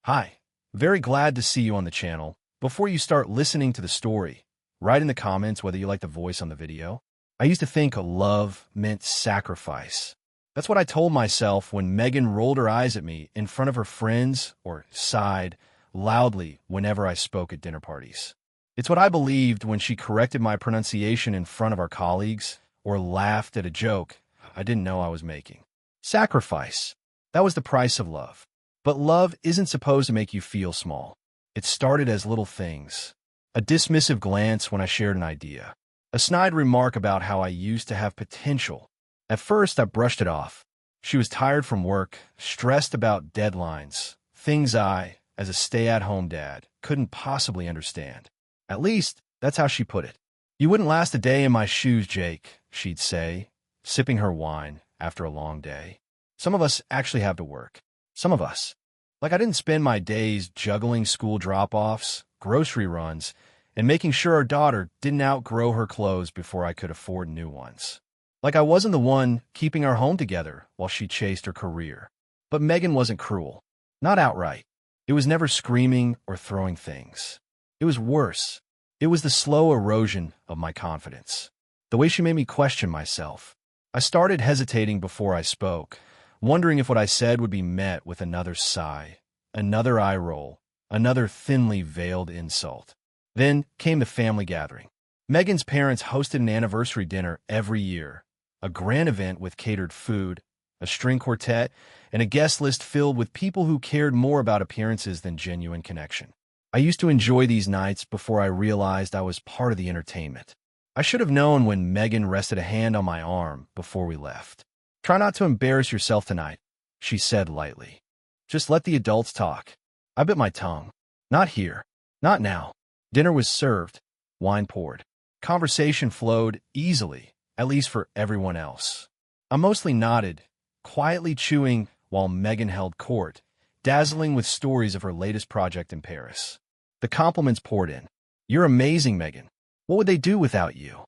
Hi, very glad to see you on the channel. Before you start listening to the story, write in the comments whether you like the voice on the video. I used to think love meant sacrifice. That's what I told myself when Megan rolled her eyes at me in front of her friends or sighed loudly whenever I spoke at dinner parties. It's what I believed when she corrected my pronunciation in front of our colleagues or laughed at a joke I didn't know I was making. Sacrifice. That was the price of love. But love isn't supposed to make you feel small. It started as little things. A dismissive glance when I shared an idea. A snide remark about how I used to have potential. At first, I brushed it off. She was tired from work, stressed about deadlines, things I, as a stay-at-home dad, couldn't possibly understand. At least, that's how she put it. "You wouldn't last a day in my shoes, Jake," she'd say, sipping her wine after a long day. Some of us actually have to work. Some of us. Like I didn't spend my days juggling school drop-offs, grocery runs, and making sure our daughter didn't outgrow her clothes before I could afford new ones. Like I wasn't the one keeping our home together while she chased her career. But Megan wasn't cruel. Not outright. It was never screaming or throwing things. It was worse. It was the slow erosion of my confidence. The way she made me question myself. I started hesitating before I spoke, wondering if what I said would be met with another sigh, another eye roll, another thinly veiled insult. Then came the family gathering. Megan's parents hosted an anniversary dinner every year, a grand event with catered food, a string quartet, and a guest list filled with people who cared more about appearances than genuine connection. I used to enjoy these nights before I realized I was part of the entertainment. I should have known when Megan rested a hand on my arm before we left. "Try not to embarrass yourself tonight," she said lightly. "Just let the adults talk." I bit my tongue. Not here. Not now. Dinner was served. Wine poured. Conversation flowed easily, at least for everyone else. I mostly nodded, quietly chewing while Megan held court, dazzling with stories of her latest project in Paris. The compliments poured in. "You're amazing, Megan. What would they do without you?"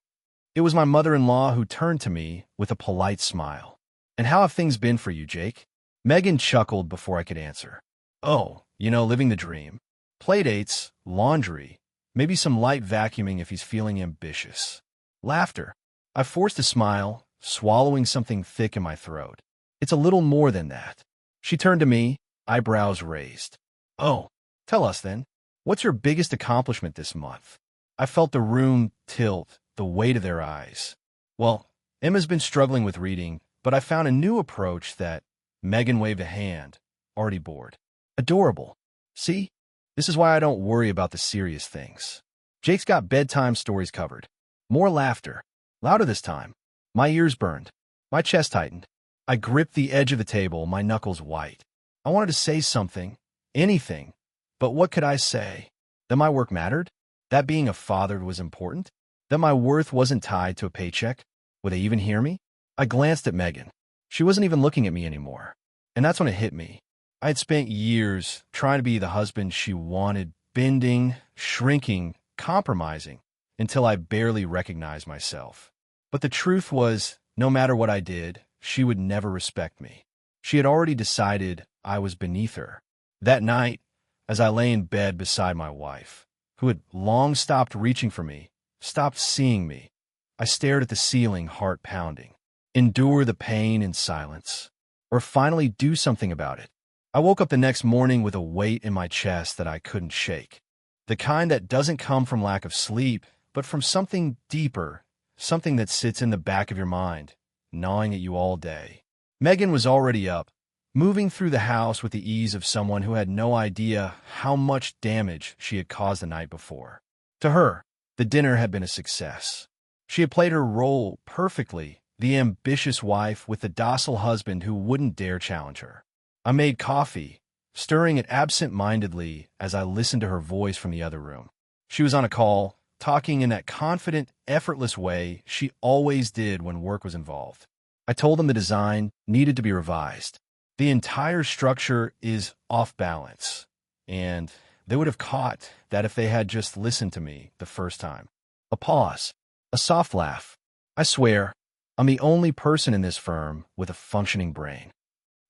It was my mother-in-law who turned to me with a polite smile. "And how have things been for you, Jake?" Megan chuckled before I could answer. "Oh, living the dream. Playdates, laundry, maybe some light vacuuming if he's feeling ambitious." Laughter. I forced a smile, swallowing something thick in my throat. "It's a little more than that." She turned to me, eyebrows raised. "Oh, tell us then. What's your biggest accomplishment this month?" I felt the room tilt, the weight of their eyes. "Well, Emma's been struggling with reading, but I found a new approach that—" Megan waved a hand, already bored. "Adorable. See? This is why I don't worry about the serious things." Jake's got bedtime stories covered. More laughter. Louder this time. My ears burned. My chest tightened. I gripped the edge of the table, my knuckles white. I wanted to say something, anything, but what could I say? That my work mattered? That being a father was important? That my worth wasn't tied to a paycheck? Would they even hear me? I glanced at Megan. She wasn't even looking at me anymore. And that's when it hit me. I had spent years trying to be the husband she wanted, bending, shrinking, compromising, until I barely recognized myself. But the truth was, no matter what I did, she would never respect me. She had already decided I was beneath her. That night, as I lay in bed beside my wife, who had long stopped reaching for me, stopped seeing me, I stared at the ceiling, heart pounding. Endure the pain in silence, or finally do something about it. I woke up the next morning with a weight in my chest that I couldn't shake. The kind that doesn't come from lack of sleep, but from something deeper, something that sits in the back of your mind, gnawing at you all day. Megan was already up, moving through the house with the ease of someone who had no idea how much damage she had caused the night before. To her, the dinner had been a success. She had played her role perfectly, the ambitious wife with the docile husband who wouldn't dare challenge her. I made coffee, stirring it absent-mindedly as I listened to her voice from the other room. She was on a call, talking in that confident, effortless way she always did when work was involved. I told them the design needed to be revised. The entire structure is off balance, and they would have caught that if they had just listened to me the first time. A pause, a soft laugh. I swear, I'm the only person in this firm with a functioning brain.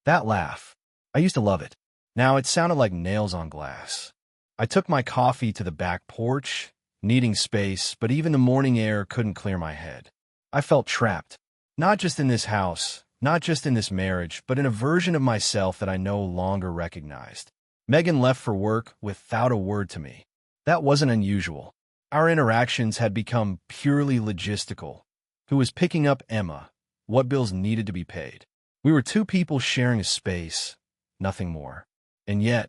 That laugh, I used to love it. Now it sounded like nails on glass. I took my coffee to the back porch, needing space, but even the morning air couldn't clear my head. I felt trapped. Not just in this house, not just in this marriage, but in a version of myself that I no longer recognized. Megan left for work without a word to me. That wasn't unusual. Our interactions had become purely logistical. Who was picking up Emma? What bills needed to be paid? We were two people sharing a space, nothing more. And yet,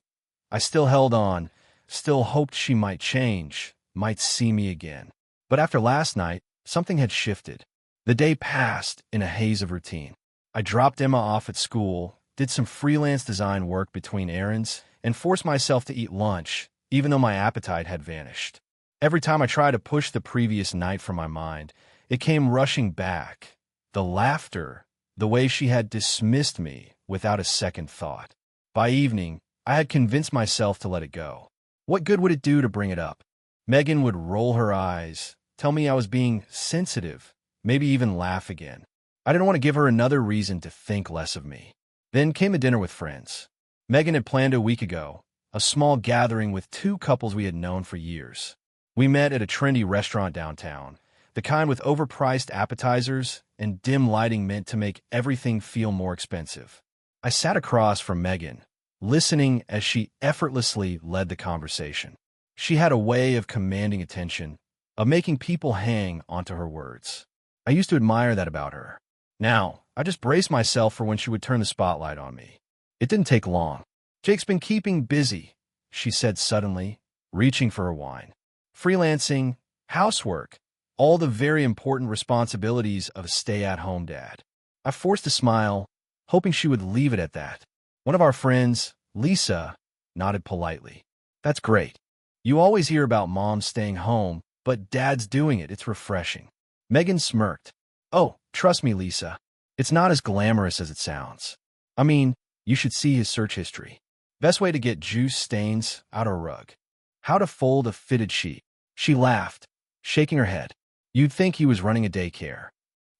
I still held on, still hoped she might change, might see me again. But after last night, something had shifted. The day passed in a haze of routine. I dropped Emma off at school, did some freelance design work between errands, and forced myself to eat lunch, even though my appetite had vanished. Every time I tried to push the previous night from my mind, it came rushing back. The laughter, the way she had dismissed me without a second thought. By evening, I had convinced myself to let it go. What good would it do to bring it up? Megan would roll her eyes, tell me I was being sensitive, maybe even laugh again. I didn't want to give her another reason to think less of me. Then came a dinner with friends. Megan had planned a week ago, a small gathering with two couples we had known for years. We met at a trendy restaurant downtown, the kind with overpriced appetizers and dim lighting meant to make everything feel more expensive. I sat across from Megan, listening as she effortlessly led the conversation. She had a way of commanding attention, of making people hang onto her words. I used to admire that about her. Now, I just braced myself for when she would turn the spotlight on me. It didn't take long. "Jake's been keeping busy," she said suddenly, reaching for her wine. "Freelancing, housework, all the very important responsibilities of a stay-at-home dad." I forced a smile, hoping she would leave it at that. One of our friends, Lisa, nodded politely. "That's great. You always hear about moms staying home, but dad's doing it. It's refreshing." Megan smirked. "Oh, trust me, Lisa. It's not as glamorous as it sounds. I mean, you should see his search history. Best way to get juice stains out of a rug. How to fold a fitted sheet." She laughed, shaking her head. You'd think he was running a daycare.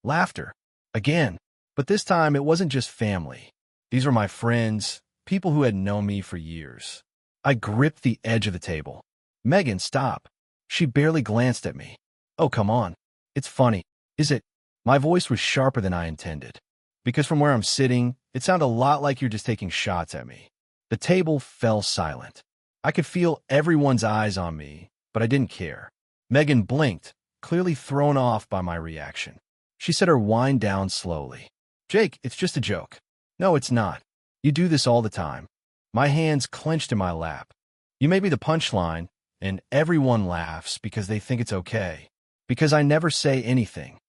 Laughter. Again. But this time it wasn't just family. These were my friends, people who had known me for years. I gripped the edge of the table. "Megan, stop." She barely glanced at me. "Oh, come on. It's funny, is it?" My voice was sharper than I intended. Because from where I'm sitting, it sounded a lot like you're just taking shots at me. The table fell silent. I could feel everyone's eyes on me, but I didn't care. Megan blinked, clearly thrown off by my reaction. She set her wine down slowly. "Jake, it's just a joke." "No, it's not. You do this all the time." My hands clenched in my lap. "You may be the punchline, and everyone laughs because they think it's okay. Because I never say anything."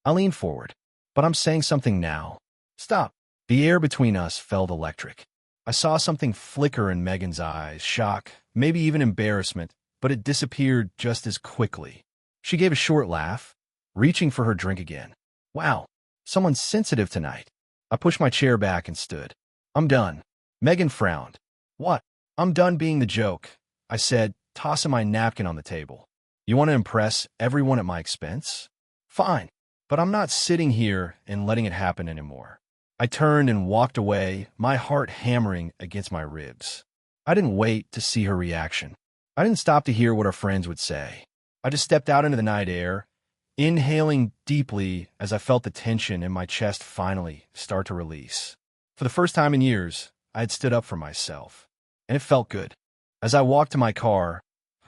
I leaned forward. "But I'm saying something now." "Stop." The air between us felt electric. I saw something flicker in Megan's eyes, shock, maybe even embarrassment, but it disappeared just as quickly. She gave a short laugh, reaching for her drink again. "Wow, someone's sensitive tonight." I pushed my chair back and stood. "I'm done." Megan frowned. "What?" "I'm done being the joke," I said, tossing my napkin on the table. "You want to impress everyone at my expense? Fine, but I'm not sitting here and letting it happen anymore." I turned and walked away, my heart hammering against my ribs. I didn't wait to see her reaction. I didn't stop to hear what our friends would say. I just stepped out into the night air, inhaling deeply as I felt the tension in my chest finally start to release. For the first time in years, I had stood up for myself, and it felt good. As I walked to my car,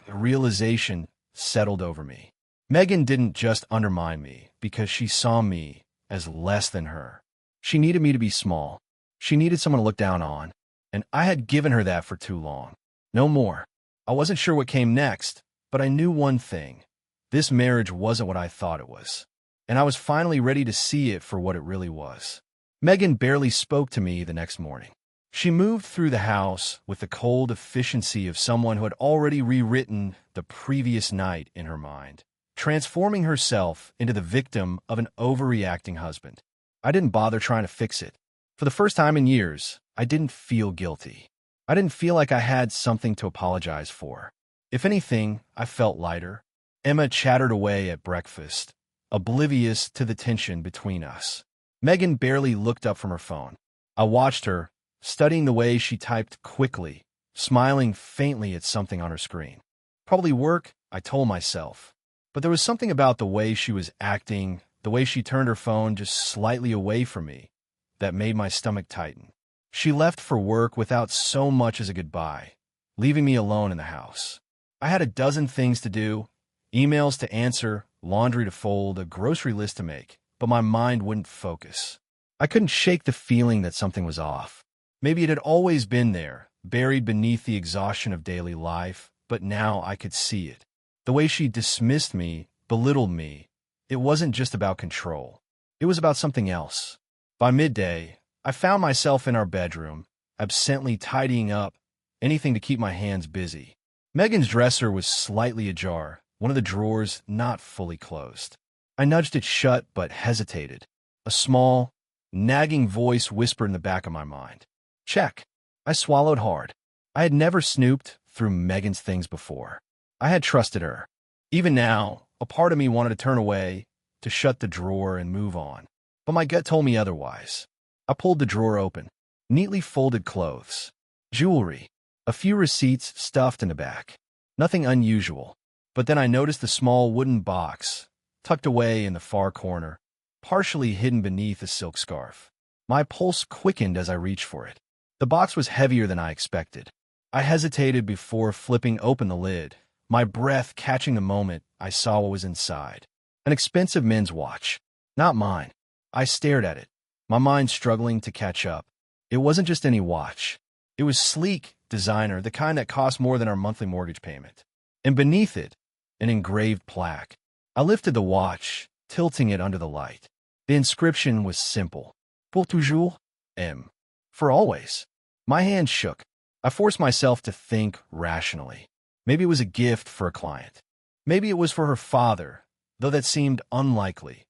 the realization settled over me. Megan didn't just undermine me because she saw me as less than her. She needed me to be small. She needed someone to look down on, and I had given her that for too long. No more. I wasn't sure what came next, but I knew one thing. This marriage wasn't what I thought it was, and I was finally ready to see it for what it really was. Megan barely spoke to me the next morning. She moved through the house with the cold efficiency of someone who had already rewritten the previous night in her mind, transforming herself into the victim of an overreacting husband. I didn't bother trying to fix it. For the first time in years, I didn't feel guilty. I didn't feel like I had something to apologize for. If anything, I felt lighter. Emma chattered away at breakfast, oblivious to the tension between us. Megan barely looked up from her phone. I watched her, studying the way she typed quickly, smiling faintly at something on her screen. Probably work, I told myself. But there was something about the way she was acting, the way she turned her phone just slightly away from me, that made my stomach tighten. She left for work without so much as a goodbye, leaving me alone in the house. I had a dozen things to do, emails to answer, laundry to fold, a grocery list to make, but my mind wouldn't focus. I couldn't shake the feeling that something was off. Maybe it had always been there, buried beneath the exhaustion of daily life, but now I could see it. The way she dismissed me, belittled me, it wasn't just about control. It was about something else. By midday, I found myself in our bedroom, absently tidying up, anything to keep my hands busy. Megan's dresser was slightly ajar, one of the drawers not fully closed. I nudged it shut but hesitated. A small, nagging voice whispered in the back of my mind. Check. I swallowed hard. I had never snooped through Megan's things before. I had trusted her. Even now, a part of me wanted to turn away, to shut the drawer and move on. But my gut told me otherwise. I pulled the drawer open. Neatly folded clothes. Jewelry. A few receipts stuffed in the back. Nothing unusual. But then I noticed the small wooden box, tucked away in the far corner, partially hidden beneath a silk scarf. My pulse quickened as I reached for it. The box was heavier than I expected. I hesitated before flipping open the lid, my breath catching the moment I saw what was inside. An expensive men's watch. Not mine. I stared at it, my mind struggling to catch up. It wasn't just any watch. It was sleek, designer, the kind that cost more than our monthly mortgage payment. And beneath it, an engraved plaque. I lifted the watch, tilting it under the light. The inscription was simple. Pour toujours, M. For always. My hand shook. I forced myself to think rationally. Maybe it was a gift for a client. Maybe it was for her father, though that seemed unlikely.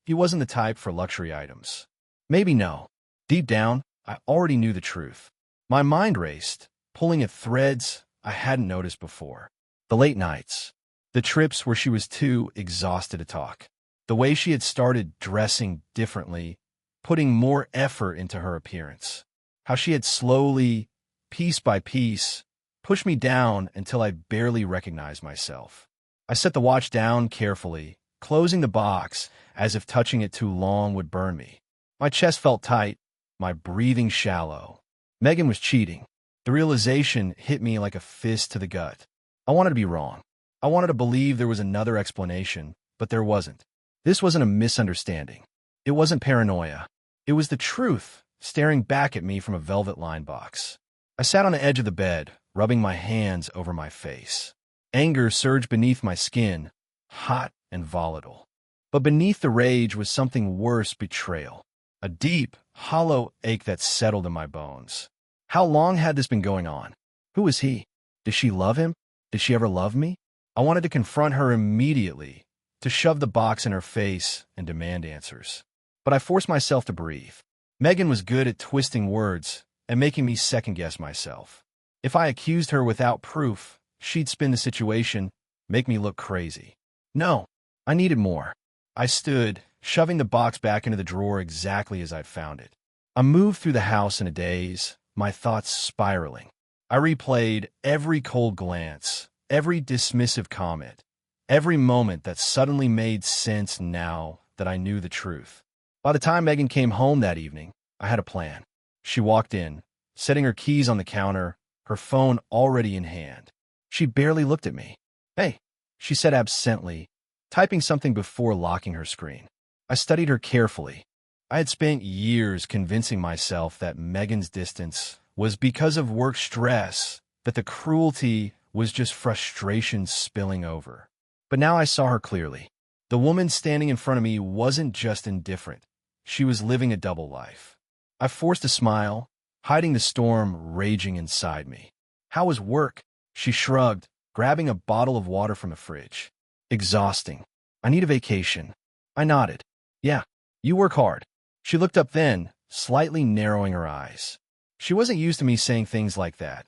He wasn't the type for luxury items. Maybe no. Deep down, I already knew the truth. My mind raced, pulling at threads I hadn't noticed before. The late nights. The trips where she was too exhausted to talk. The way she had started dressing differently, putting more effort into her appearance. How she had slowly, piece by piece, pushed me down until I barely recognized myself. I set the watch down carefully, closing the box as if touching it too long would burn me. My chest felt tight, my breathing shallow. Megan was cheating. The realization hit me like a fist to the gut. I wanted to be wrong. I wanted to believe there was another explanation, but there wasn't. This wasn't a misunderstanding. It wasn't paranoia. It was the truth, staring back at me from a velvet-lined box. I sat on the edge of the bed, rubbing my hands over my face. Anger surged beneath my skin, hot and volatile. But beneath the rage was something worse: betrayal. A deep, hollow ache that settled in my bones. How long had this been going on? Who was he? Did she love him? Did she ever love me? I wanted to confront her immediately, to shove the box in her face and demand answers. But I forced myself to breathe. Megan was good at twisting words and making me second-guess myself. If I accused her without proof, she'd spin the situation, make me look crazy. No, I needed more. I stood, shoving the box back into the drawer exactly as I'd found it. I moved through the house in a daze, my thoughts spiraling. I replayed every cold glance, every dismissive comment, every moment that suddenly made sense now that I knew the truth. By the time Megan came home that evening, I had a plan. She walked in, setting her keys on the counter, her phone already in hand. She barely looked at me. "Hey," she said absently, typing something before locking her screen. I studied her carefully. I had spent years convincing myself that Megan's distance was because of work stress, that the cruelty was just frustration spilling over. But now I saw her clearly. The woman standing in front of me wasn't just indifferent. She was living a double life. I forced a smile, hiding the storm raging inside me. "How was work?" She shrugged, grabbing a bottle of water from the fridge. "Exhausting. I need a vacation." I nodded. "Yeah, you work hard." She looked up then, slightly narrowing her eyes. She wasn't used to me saying things like that,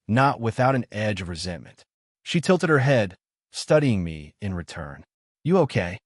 not without an edge of resentment. She tilted her head, studying me in return. "You okay?"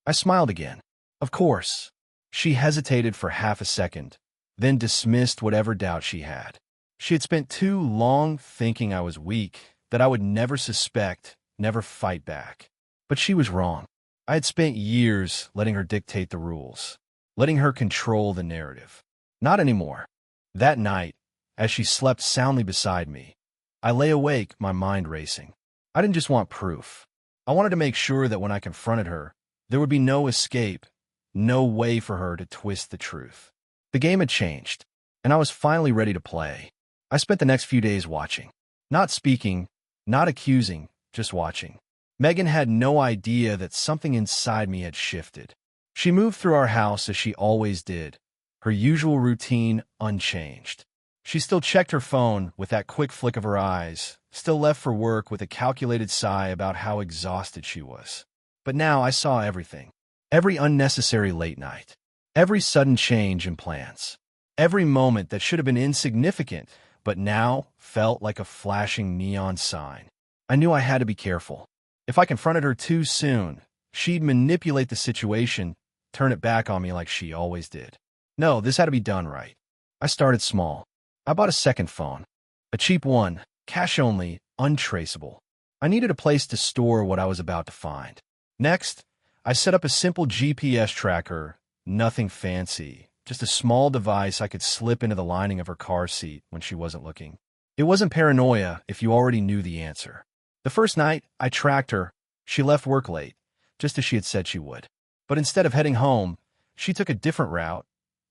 I smiled again. "Of course." She hesitated for half a second, then dismissed whatever doubt she had. She had spent too long thinking I was weak, that I would never suspect, never fight back. But she was wrong. I had spent years letting her dictate the rules, letting her control the narrative. Not anymore. That night, as she slept soundly beside me, I lay awake, my mind racing. I didn't just want proof. I wanted to make sure that when I confronted her, there would be no escape, no way for her to twist the truth. The game had changed, and I was finally ready to play. I spent the next few days watching. Not speaking, not accusing, just watching. Megan had no idea that something inside me had shifted. She moved through our house as she always did, her usual routine unchanged. She still checked her phone with that quick flick of her eyes, still left for work with a calculated sigh about how exhausted she was. But now I saw everything. Every unnecessary late night. Every sudden change in plans. Every moment that should have been insignificant, but now felt like a flashing neon sign. I knew I had to be careful. If I confronted her too soon, she'd manipulate the situation, turn it back on me like she always did. No, this had to be done right. I started small. I bought a second phone. A cheap one, cash only, untraceable. I needed a place to store what I was about to find. Next, I set up a simple GPS tracker, nothing fancy, just a small device I could slip into the lining of her car seat when she wasn't looking. It wasn't paranoia if you already knew the answer. The first night, I tracked her. She left work late, just as she had said she would. But instead of heading home, she took a different route,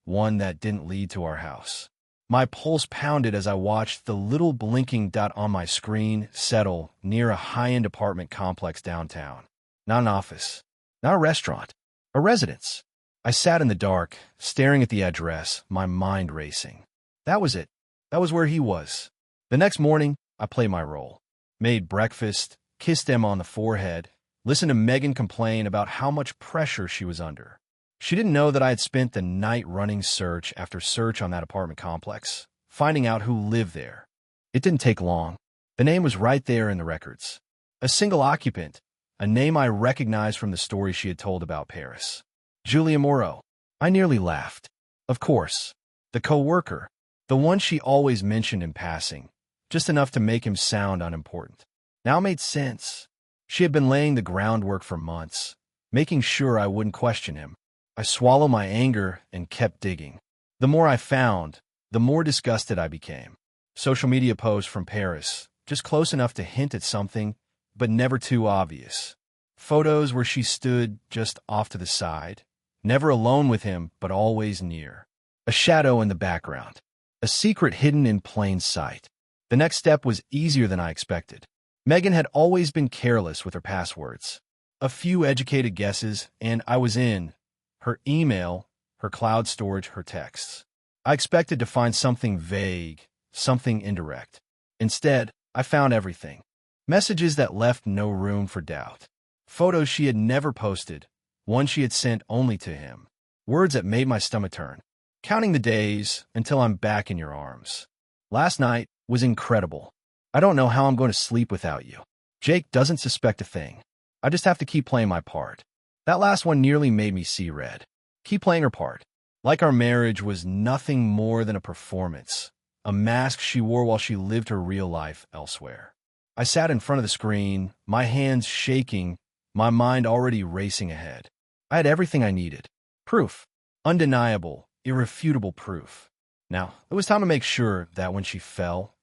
one that didn't lead to our house. My pulse pounded as I watched the little blinking dot on my screen settle near a high-end apartment complex downtown. Not an office, not a restaurant, a residence. I sat in the dark, staring at the address, my mind racing. That was it. That was where he was. The next morning, I played my role. Made breakfast, kissed Emma on the forehead, listened to Megan complain about how much pressure she was under. She didn't know that I had spent the night running search after search on that apartment complex, finding out who lived there. It didn't take long. The name was right there in the records. A single occupant, a name I recognized from the story she had told about Paris. Julia Moreau. I nearly laughed. Of course. The co-worker. The one she always mentioned in passing, just enough to make him sound unimportant. Now it made sense. She had been laying the groundwork for months, making sure I wouldn't question him. I swallowed my anger and kept digging. The more I found, the more disgusted I became. Social media posts from Paris, just close enough to hint at something, but never too obvious. Photos where she stood just off to the side, never alone with him, but always near. A shadow in the background. A secret hidden in plain sight. The next step was easier than I expected. Megan had always been careless with her passwords. A few educated guesses, and I was in. Her email, her cloud storage, her texts. I expected to find something vague, something indirect. Instead, I found everything. Messages that left no room for doubt. Photos she had never posted, one she had sent only to him. Words that made my stomach turn. Counting the days until I'm back in your arms. Last night was incredible. I don't know how I'm going to sleep without you. Jake doesn't suspect a thing. I just have to keep playing my part. That last one nearly made me see red. Keep playing her part. Like our marriage was nothing more than a performance, a mask she wore while she lived her real life elsewhere. I sat in front of the screen, my hands shaking, my mind already racing ahead. I had everything I needed. Proof. Undeniable, irrefutable proof. Now, it was time to make sure that when she fell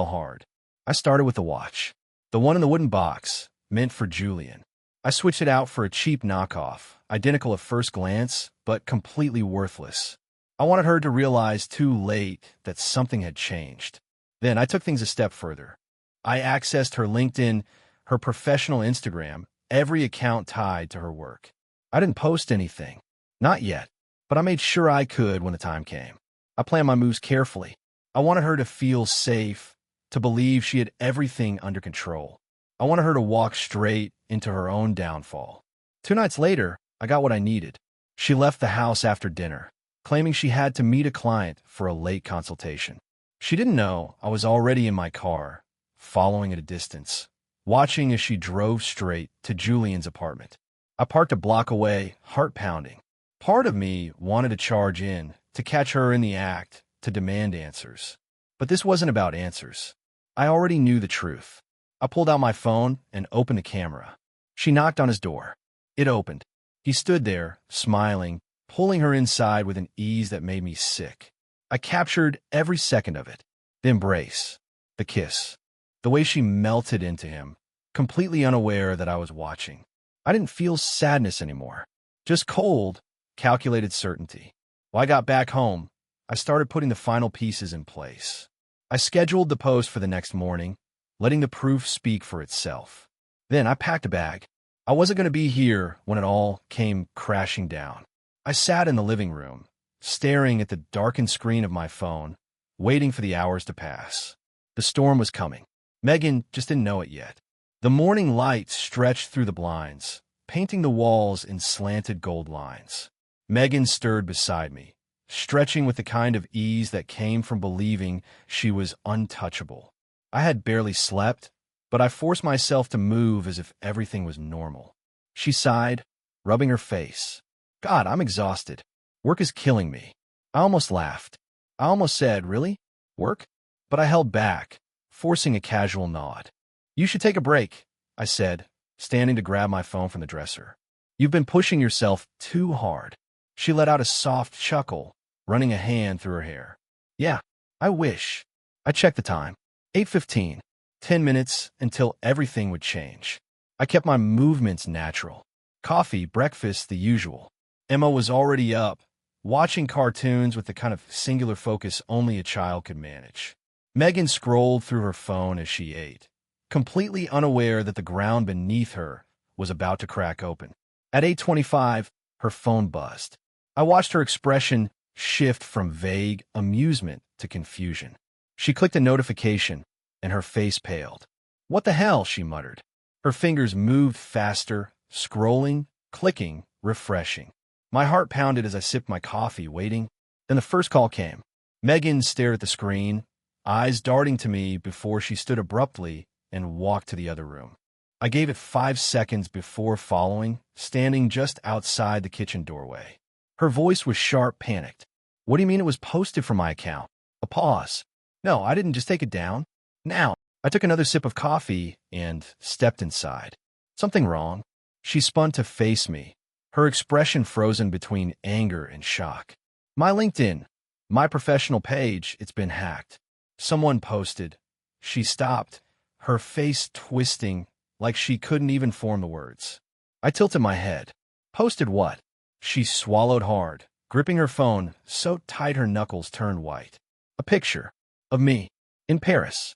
hard. I started with the watch. The one in the wooden box, meant for Julian. I switched it out for a cheap knockoff, identical at first glance, but completely worthless. I wanted her to realize too late that something had changed. Then I took things a step further. I accessed her LinkedIn, her professional Instagram, every account tied to her work. I didn't post anything. Not yet, but I made sure I could when the time came. I planned my moves carefully. I wanted her to feel safe, to believe she had everything under control. I wanted her to walk straight into her own downfall. 2 nights later, I got what I needed. She left the house after dinner, claiming she had to meet a client for a late consultation. She didn't know I was already in my car, following at a distance, watching as she drove straight to Julian's apartment. I parked a block away, heart pounding. Part of me wanted to charge in, to catch her in the act, to demand answers. But this wasn't about answers. I already knew the truth. I pulled out my phone and opened the camera. She knocked on his door. It opened. He stood there, smiling, pulling her inside with an ease that made me sick. I captured every second of it. The embrace, the kiss, the way she melted into him, completely unaware that I was watching. I didn't feel sadness anymore, just cold, calculated certainty. When I got back home, I started putting the final pieces in place. I scheduled the post for the next morning, letting the proof speak for itself. Then I packed a bag. I wasn't going to be here when it all came crashing down. I sat in the living room, staring at the darkened screen of my phone, waiting for the hours to pass. The storm was coming. Megan just didn't know it yet. The morning light stretched through the blinds, painting the walls in slanted gold lines. Megan stirred beside me, stretching with the kind of ease that came from believing she was untouchable. I had barely slept, but I forced myself to move as if everything was normal. She sighed, rubbing her face. God, I'm exhausted. Work is killing me. I almost laughed. I almost said, really? Work? But I held back, forcing a casual nod. You should take a break, I said, standing to grab my phone from the dresser. You've been pushing yourself too hard. She let out a soft chuckle, running a hand through her hair. Yeah, I wish. I checked the time. 8:15. 10 minutes until everything would change. I kept my movements natural. Coffee, breakfast, the usual. Emma was already up, watching cartoons with the kind of singular focus only a child could manage. Megan scrolled through her phone as she ate, completely unaware that the ground beneath her was about to crack open. At 8:25, her phone buzzed. I watched her expression shift from vague amusement to confusion. She clicked a notification, and her face paled. What the hell, she muttered. Her fingers moved faster, scrolling, clicking, refreshing. My heart pounded as I sipped my coffee, waiting. Then the first call came. Megan stared at the screen, eyes darting to me before she stood abruptly and walked to the other room. I gave it 5 seconds before following, standing just outside the kitchen doorway. Her voice was sharp, panicked. What do you mean it was posted from my account? A pause. No, I didn't just take it down. Now, I took another sip of coffee and stepped inside. Something wrong? She spun to face me, her expression frozen between anger and shock. My LinkedIn, my professional page, it's been hacked. Someone posted. She stopped, her face twisting like she couldn't even form the words. I tilted my head. Posted what? She swallowed hard, gripping her phone so tight her knuckles turned white. A picture of me in Paris.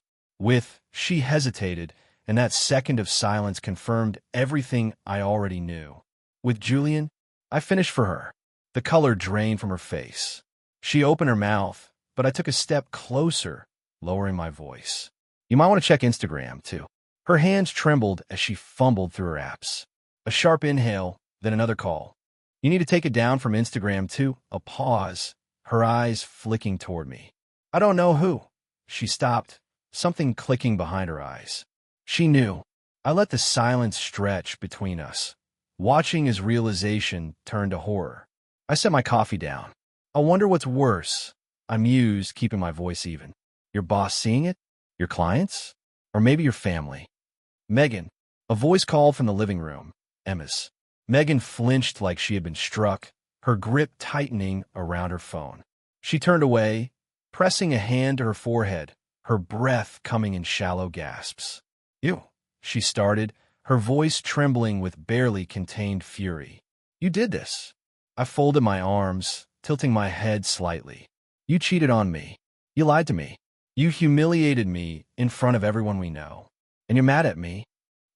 She hesitated, and that second of silence confirmed everything I already knew. With Julian, I finished for her. The color drained from her face. She opened her mouth, but I took a step closer, lowering my voice. You might want to check Instagram, too. Her hands trembled as she fumbled through her apps. A sharp inhale, then another call. You need to take it down from Instagram, too. A pause, her eyes flicking toward me. I don't know who. She stopped, something clicking behind her eyes. She knew. I let the silence stretch between us, watching as realization turned to horror. I set my coffee down. I wonder what's worse. I mused, keeping my voice even. Your boss seeing it? Your clients? Or maybe your family? Megan. A voice called from the living room. Emma's. Megan flinched like she had been struck, her grip tightening around her phone. She turned away, pressing a hand to her forehead, her breath coming in shallow gasps. You, she started, her voice trembling with barely contained fury. You did this. I folded my arms, tilting my head slightly. You cheated on me. You lied to me. You humiliated me in front of everyone we know. And you're mad at me.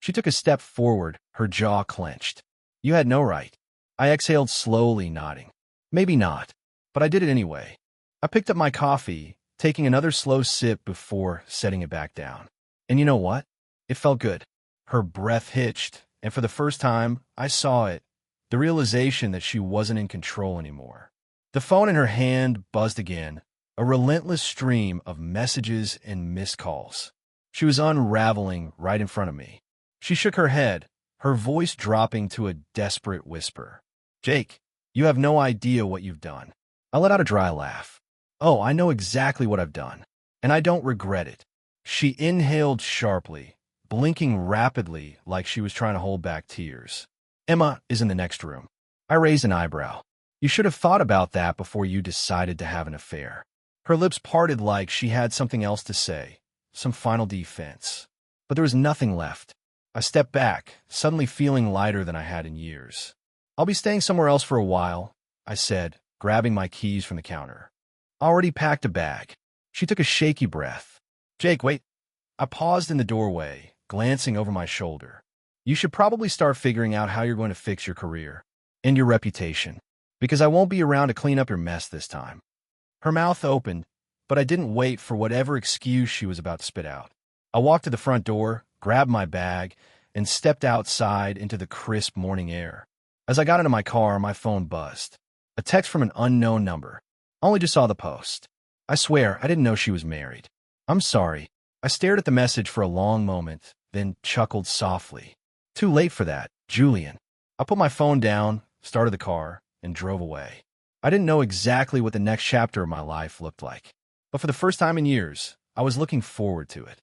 She took a step forward, her jaw clenched. You had no right. I exhaled slowly, nodding. Maybe not, but I did it anyway. I picked up my coffee, taking another slow sip before setting it back down. And you know what? It felt good. Her breath hitched, and for the first time, I saw it, the realization that she wasn't in control anymore. The phone in her hand buzzed again, a relentless stream of messages and missed calls. She was unraveling right in front of me. She shook her head, her voice dropping to a desperate whisper. Jake, you have no idea what you've done. I let out a dry laugh. Oh, I know exactly what I've done, and I don't regret it. She inhaled sharply, blinking rapidly like she was trying to hold back tears. Emma is in the next room. I raised an eyebrow. You should have thought about that before you decided to have an affair. Her lips parted like she had something else to say, some final defense. But there was nothing left. I stepped back, suddenly feeling lighter than I had in years. I'll be staying somewhere else for a while, I said, grabbing my keys from the counter. I already packed a bag. She took a shaky breath. Jake, wait. I paused in the doorway, glancing over my shoulder. You should probably start figuring out how you're going to fix your career and your reputation, because I won't be around to clean up your mess this time. Her mouth opened, but I didn't wait for whatever excuse she was about to spit out. I walked to the front door, grabbed my bag, and stepped outside into the crisp morning air. As I got into my car, my phone buzzed. A text from an unknown number. I only just saw the post. I swear, I didn't know she was married. I'm sorry. I stared at the message for a long moment, then chuckled softly. Too late for that, Julian. I put my phone down, started the car, and drove away. I didn't know exactly what the next chapter of my life looked like, but for the first time in years, I was looking forward to it.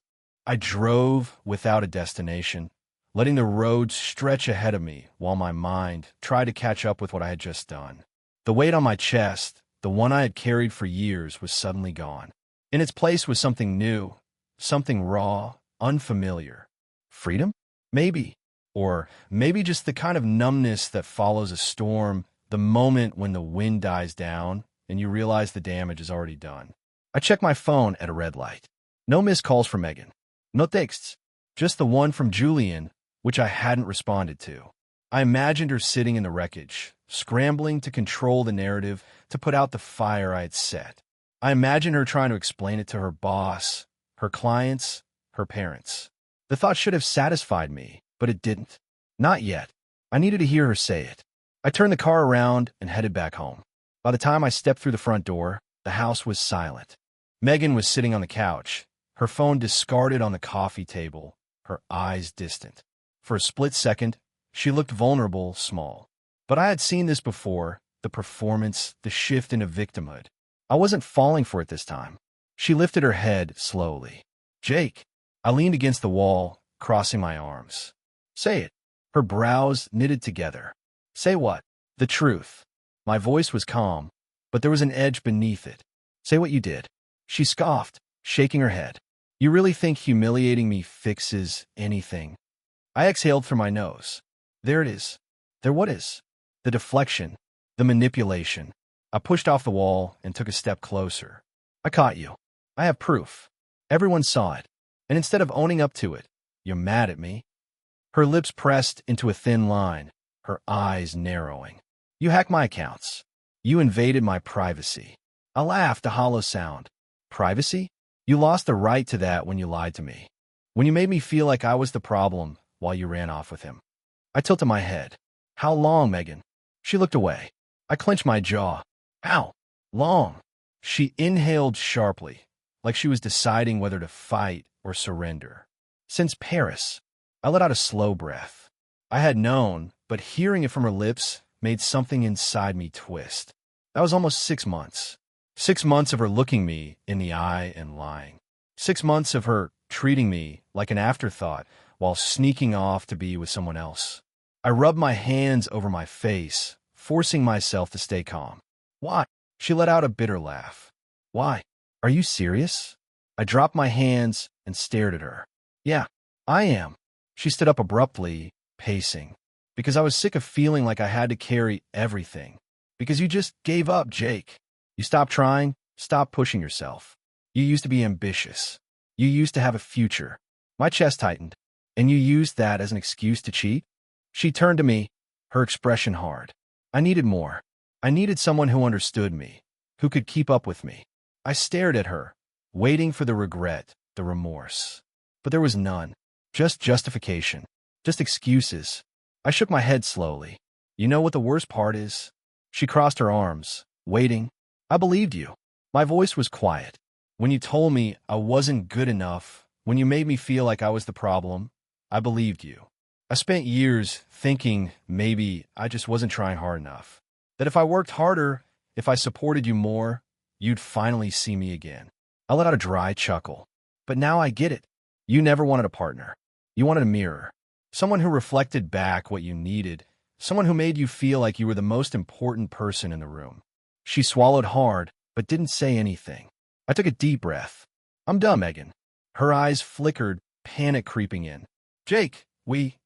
I drove without a destination, letting the road stretch ahead of me while my mind tried to catch up with what I had just done. The weight on my chest, the one I had carried for years, was suddenly gone. In its place was something new, something raw, unfamiliar. Freedom? Maybe. Or maybe just the kind of numbness that follows a storm, the moment when the wind dies down and you realize the damage is already done. I checked my phone at a red light. No missed calls from Megan. No texts. Just the one from Julian, which I hadn't responded to. I imagined her sitting in the wreckage, scrambling to control the narrative, to put out the fire I had set. I imagined her trying to explain it to her boss, her clients, her parents. The thought should have satisfied me, but it didn't. Not yet. I needed to hear her say it. I turned the car around and headed back home. By the time I stepped through the front door, the house was silent. Megan was sitting on the couch, her phone discarded on the coffee table, her eyes distant. For a split second, she looked vulnerable, small. But I had seen this before, the performance, the shift into victimhood. I wasn't falling for it this time. She lifted her head slowly. Jake. I leaned against the wall, crossing my arms. Say it. Her brows knitted together. Say what? The truth. My voice was calm, but there was an edge beneath it. Say what you did. She scoffed, shaking her head. You really think humiliating me fixes anything? I exhaled through my nose. There it is. There what is? The deflection, the manipulation. I pushed off the wall and took a step closer. I caught you. I have proof. Everyone saw it. And instead of owning up to it, you're mad at me. Her lips pressed into a thin line, her eyes narrowing. You hacked my accounts. You invaded my privacy. I laughed, a hollow sound. Privacy? You lost the right to that when you lied to me. When you made me feel like I was the problem while you ran off with him. I tilted my head. How long, Megan? She looked away. I clenched my jaw. How long? She inhaled sharply, like she was deciding whether to fight or surrender. Since Paris. I let out a slow breath. I had known, but hearing it from her lips made something inside me twist. That was almost 6 months. 6 months of her looking me in the eye and lying. 6 months of her treating me like an afterthought while sneaking off to be with someone else. I rubbed my hands over my face, forcing myself to stay calm. Why? She let out a bitter laugh. Why? Are you serious? I dropped my hands and stared at her. Yeah, I am. She stood up abruptly, pacing. Because I was sick of feeling like I had to carry everything. Because you just gave up, Jake. You stopped trying, stopped pushing yourself. You used to be ambitious. You used to have a future. My chest tightened. And you used that as an excuse to cheat? She turned to me, her expression hard. I needed more. I needed someone who understood me, who could keep up with me. I stared at her, waiting for the regret, the remorse. But there was none. Just justification. Just excuses. I shook my head slowly. You know what the worst part is? She crossed her arms, waiting. I believed you. My voice was quiet. When you told me I wasn't good enough, when you made me feel like I was the problem, I believed you. I spent years thinking maybe I just wasn't trying hard enough. That if I worked harder, If I supported you more, you'd finally see me again. I let out a dry chuckle. But now I get it. You never wanted a partner. You wanted a mirror. Someone who reflected back what you needed. Someone who made you feel like you were the most important person in the room. She swallowed hard, but didn't say anything. I took a deep breath. I'm done, Megan. Her eyes flickered, panic creeping in. Jake, we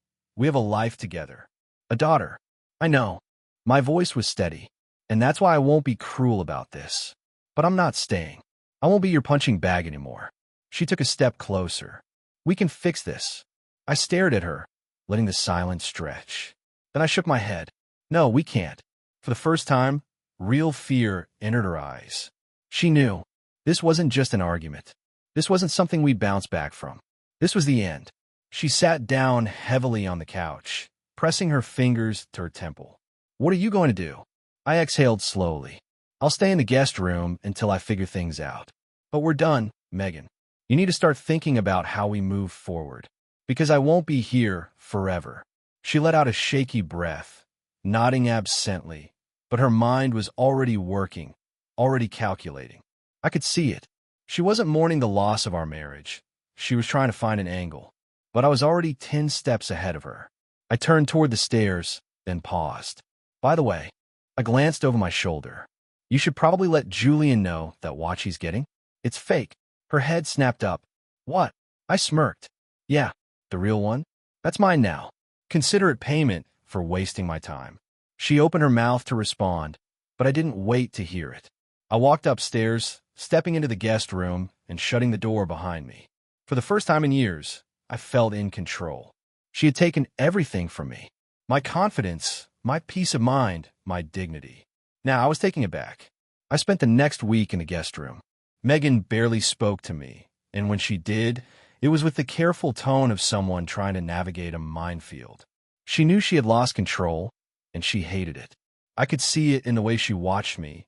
have a life together. A daughter. I know. My voice was steady. And that's why I won't be cruel about this. But I'm not staying. I won't be your punching bag anymore. She took a step closer. We can fix this. I stared at her, letting the silence stretch. Then I shook my head. No, we can't. For the first time, real fear entered her eyes. She knew. This wasn't just an argument. This wasn't something we'd bounce back from. This was the end. She sat down heavily on the couch, pressing her fingers to her temple. What are you going to do? I exhaled slowly. I'll stay in the guest room until I figure things out. But we're done, Megan. You need to start thinking about how we move forward. Because I won't be here forever. She let out a shaky breath, nodding absently, but her mind was already working, already calculating. I could see it. She wasn't mourning the loss of our marriage. She was trying to find an angle. But I was already 10 steps ahead of her. I turned toward the stairs, then paused. By the way, I glanced over my shoulder. You should probably let Julian know that watch he's getting. It's fake. Her head snapped up. What? I smirked. Yeah, the real one? That's mine now. Consider it payment for wasting my time. She opened her mouth to respond, but I didn't wait to hear it. I walked upstairs, stepping into the guest room and shutting the door behind me. For the first time in years, I felt in control. She had taken everything from me. My confidence, my peace of mind, my dignity. Now I was taking it back. I spent the next week in the guest room. Megan barely spoke to me, and when she did, it was with the careful tone of someone trying to navigate a minefield. She knew she had lost control, and she hated it. I could see it in the way she watched me,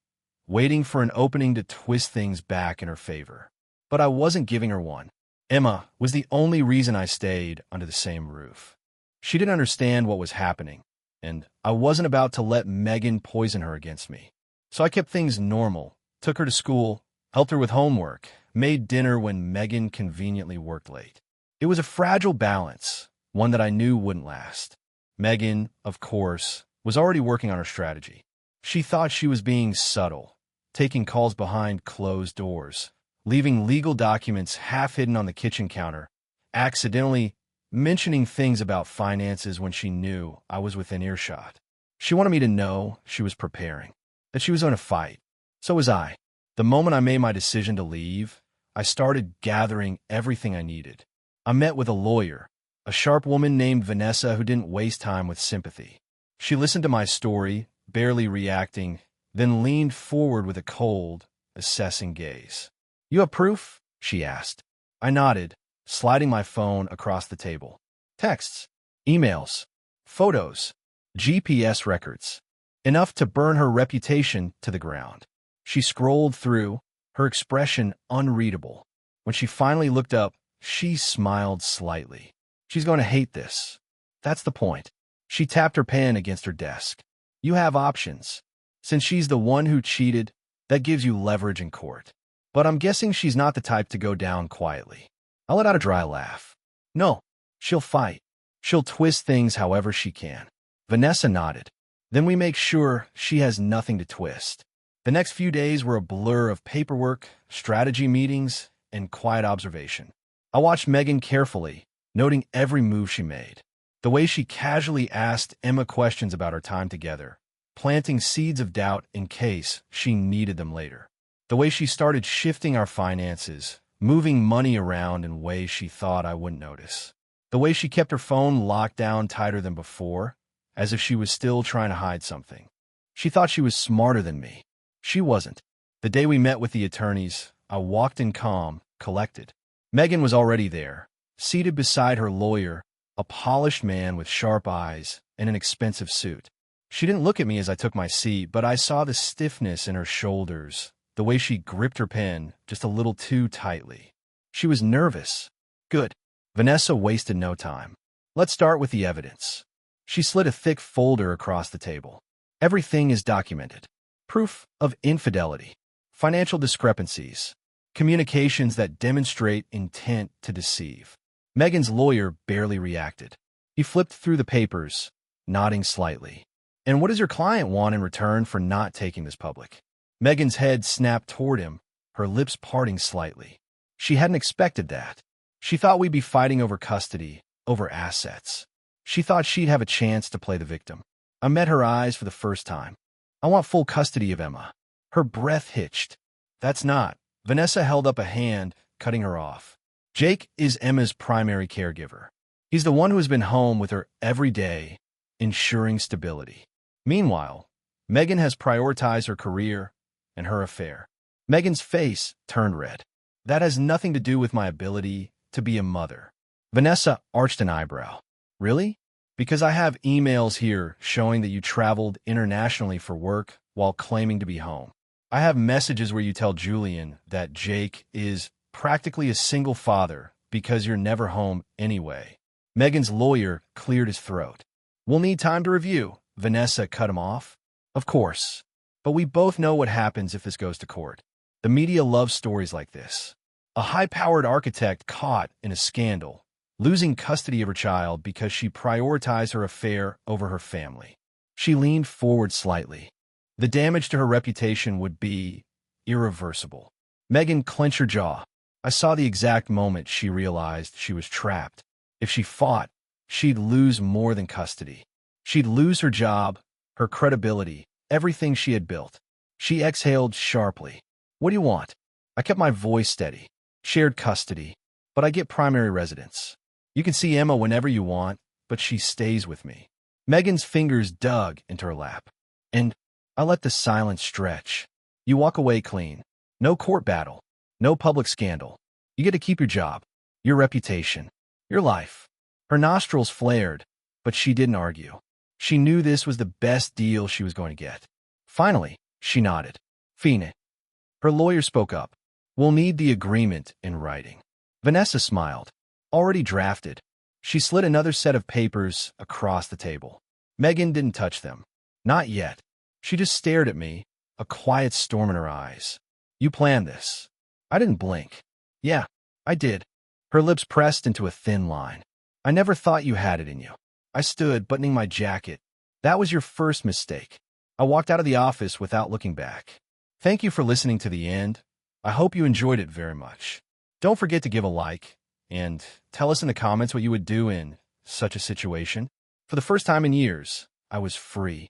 waiting for an opening to twist things back in her favor. But I wasn't giving her one. Emma was the only reason I stayed under the same roof. She didn't understand what was happening, and I wasn't about to let Megan poison her against me. So I kept things normal, took her to school, helped her with homework, made dinner when Megan conveniently worked late. It was a fragile balance, one that I knew wouldn't last. Megan, of course, was already working on her strategy. She thought she was being subtle, taking calls behind closed doors, leaving legal documents half hidden on the kitchen counter, accidentally mentioning things about finances when she knew I was within earshot. She wanted me to know she was preparing, that she was going to fight. So was I. The moment I made my decision to leave, I started gathering everything I needed. I met with a lawyer, a sharp woman named Vanessa who didn't waste time with sympathy. She listened to my story, barely reacting, then leaned forward with a cold, assessing gaze. You have proof? She asked. I nodded, sliding my phone across the table. Texts, emails, photos, GPS records. Enough to burn her reputation to the ground. She scrolled through, her expression unreadable. When she finally looked up, she smiled slightly. She's going to hate this. That's the point. She tapped her pen against her desk. You have options. Since she's the one who cheated, that gives you leverage in court. But I'm guessing she's not the type to go down quietly. I let out a dry laugh. No, she'll fight. She'll twist things however she can. Vanessa nodded. Then we make sure she has nothing to twist. The next few days were a blur of paperwork, strategy meetings, and quiet observation. I watched Megan carefully, noting every move she made. The way she casually asked Emma questions about our time together, planting seeds of doubt in case she needed them later. The way she started shifting our finances, moving money around in ways she thought I wouldn't notice. The way she kept her phone locked down tighter than before, as if she was still trying to hide something. She thought she was smarter than me. She wasn't. The day we met with the attorneys, I walked in calm, collected. Megan was already there, seated beside her lawyer, a polished man with sharp eyes and an expensive suit. She didn't look at me as I took my seat, but I saw the stiffness in her shoulders, the way she gripped her pen just a little too tightly. She was nervous. Good. Vanessa wasted no time. Let's start with the evidence. She slid a thick folder across the table. Everything is documented. proof of infidelity, financial discrepancies, communications that demonstrate intent to deceive. Megan's lawyer barely reacted. He flipped through the papers, nodding slightly. And what does your client want in return for not taking this public? Megan's head snapped toward him, her lips parting slightly. She hadn't expected that. She thought we'd be fighting over custody, over assets. She thought she'd have a chance to play the victim. I met her eyes for the first time. I want full custody of Emma. Her breath hitched. That's not. Vanessa held up a hand, cutting her off. Jake is Emma's primary caregiver. He's the one who has been home with her every day, ensuring stability. Meanwhile, Megan has prioritized her career and her affair. Megan's face turned red. That has nothing to do with my ability to be a mother. Vanessa arched an eyebrow. Really? Because I have emails here showing that you traveled internationally for work while claiming to be home. I have messages where you tell Julian that Jake is practically a single father because you're never home anyway. Megan's lawyer cleared his throat. We'll need time to review. Vanessa cut him off. Of course. But we both know what happens if this goes to court. The media loves stories like this. A high-powered architect caught in a scandal, losing custody of her child because she prioritized her affair over her family. She leaned forward slightly. The damage to her reputation would be irreversible. Megan clenched her jaw. I saw the exact moment she realized she was trapped. If she fought, she'd lose more than custody. She'd lose her job, her credibility, everything she had built. She exhaled sharply. What do you want? I kept my voice steady. Shared custody, but I get primary residence. You can see Emma whenever you want, but she stays with me. Megan's fingers dug into her lap. And I let the silence stretch. You walk away clean. No court battle. No public scandal. You get to keep your job, your reputation, your life. Her nostrils flared, but she didn't argue. She knew this was the best deal she was going to get. Finally, she nodded. Fine. Her lawyer spoke up. We'll need the agreement in writing. Vanessa smiled. Already drafted. She slid another set of papers across the table. Megan didn't touch them. Not yet. She just stared at me, a quiet storm in her eyes. You planned this. I didn't blink. Yeah, I did. Her lips pressed into a thin line. I never thought you had it in you. I stood, buttoning my jacket. That was your first mistake. I walked out of the office without looking back. Thank you for listening to the end. I hope you enjoyed it very much. Don't forget to give a like and tell us in the comments what you would do in such a situation. For the first time in years, I was free.